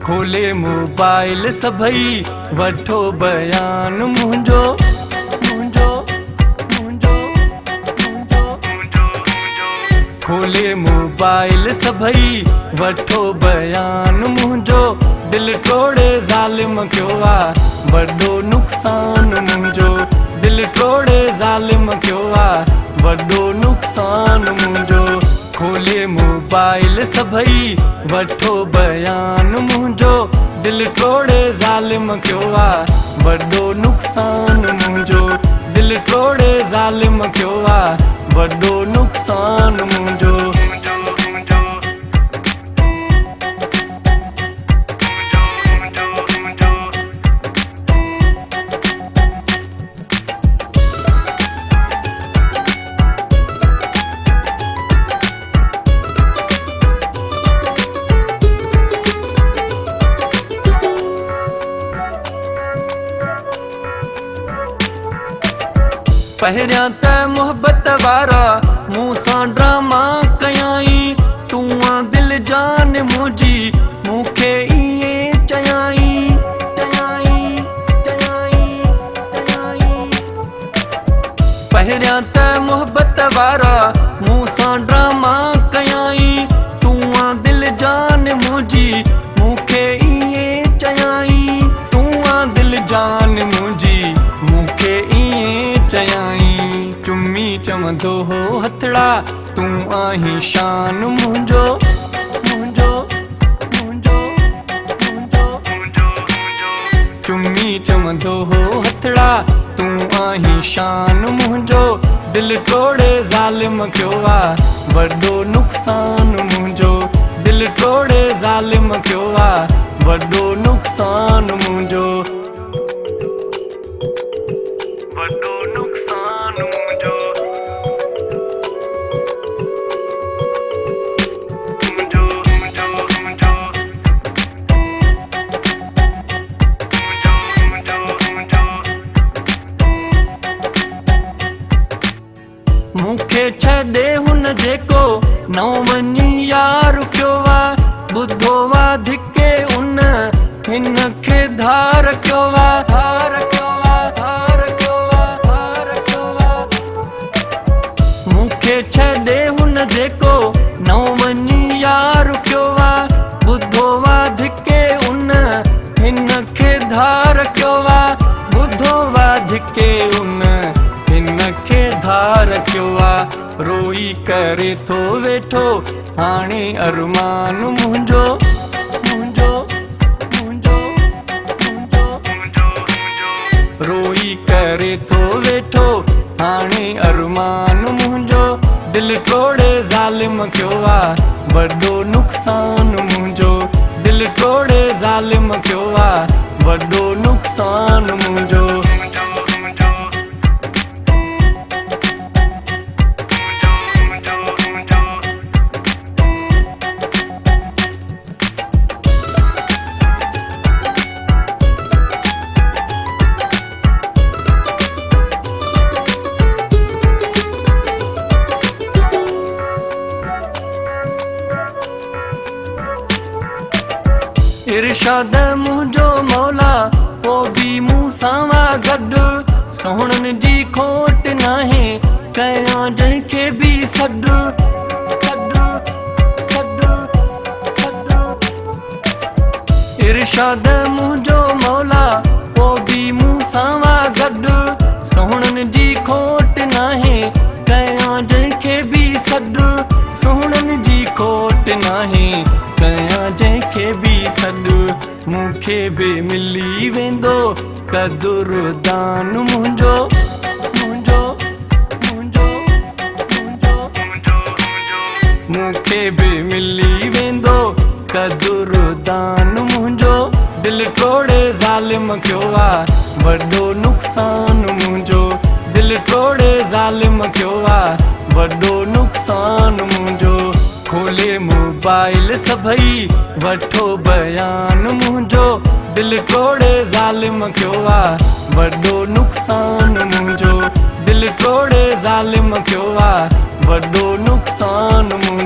खोले मोबाइल सभई वठो बयान मुंहिंजो खोले मोबाइल सभई वठो बयान मुंहिंजो दिल टोड़े ज़ालिम कयो आहे वॾो नुक़सान मुंहिंजो दिल टोड़े ज़ालिम कयो आहे वॾो नुक़सान मुंहिंजो खोले मोबाइल सभई वठो बयान मुंहिंजो दिल टोड़े ज़ालिम कयो आहे वॾो नुक़सान मुंहिंजो दिल टोड़े ज़ालिम कयो आहे वॾो नुक़सान मुंहिंजो पहिरियां त मोहब्बत वारा मूं सां ड्रामा कयाई तूं आ दिल जान मुंहिंजी मूंखे ईअं चयाई पहिरियां त मोहब्बत वारा मूं सां ड्रामा कयाई तूं आ दिल जान मुंहिंजी मूंखे ईअं चयाई तूं आ दिल जान मुंहिंजी मूंखे ईअं चयाई चुम्मी चवंदो हो हथड़ा तूं आहीं शान मुंहिंजो चुम्मी चवंदो हो हथड़ा तूं आहीं शान मुंहिंजो दिल टोड़े ज़ालिम कयो आहे वॾो नुक़सान मुंहिंजो दिल टोड़े ज़ालिम कयो आहे वॾो नुक़सान मुंहिंजो वॾो नुक़सान मुंहिंजो मूंखे छॾे हुन जेको नओ वञी यार कयो आहे ॿुधो वा धिके उन हिन खे धार कयो मूंखे छॾे हुन जेको नओ वञी यार कयो आहे ॿुधो वा धिके उन हिन खे धार कयो आहे ॿुधो वा धिके उन हिन खे धार कयो आहे रोई करे थो वेठो हाणे अरमान मुंहिंजो रोई करे थो वेठो हाणे अरमान मुंहिंजो दिल टोड़े ज़ालिम कयो आहे वॾो नुक़सान मुंहिंजो दिल टोड़े ज़ालिम कयो आहे वॾो नुक़सान मुंहिंजो ارشاد मुंहिंजो मौला पोइ बि मूं सां गॾु सोहणनि जी खोट नाहे कयां जंहिंखे बि सॾु इरशाद मुंहिंजो मौला पोइ बि मूं सां गॾु सोहणनि जी खोट नाहे कयां जंहिंखे बि सॾु सोहणनि जी खोट नाहे कयां जंहिंखे बि सॾु मूंखे बि मिली वेंदो कदुरदान मुंहिंजो मूंखे बि मिली वेंदो कदुरदान मुंहिंजो दिल टोड़े ज़ालिम कयो आहे वॾो नुक़सान मुंहिंजो दिल टोड़े ज़ालिम कयो आहे वॾो नुक़सान मुंहिंजो खोले मोबाइल सभई वठो बयान मुंहिंजो दिल टोड़े ज़ालिम कयो आहे वॾो नुक़सान मुंहिंजो दिल टोड़े ज़ालिम कयो आहे वॾो नुक़सान मुंहिंजो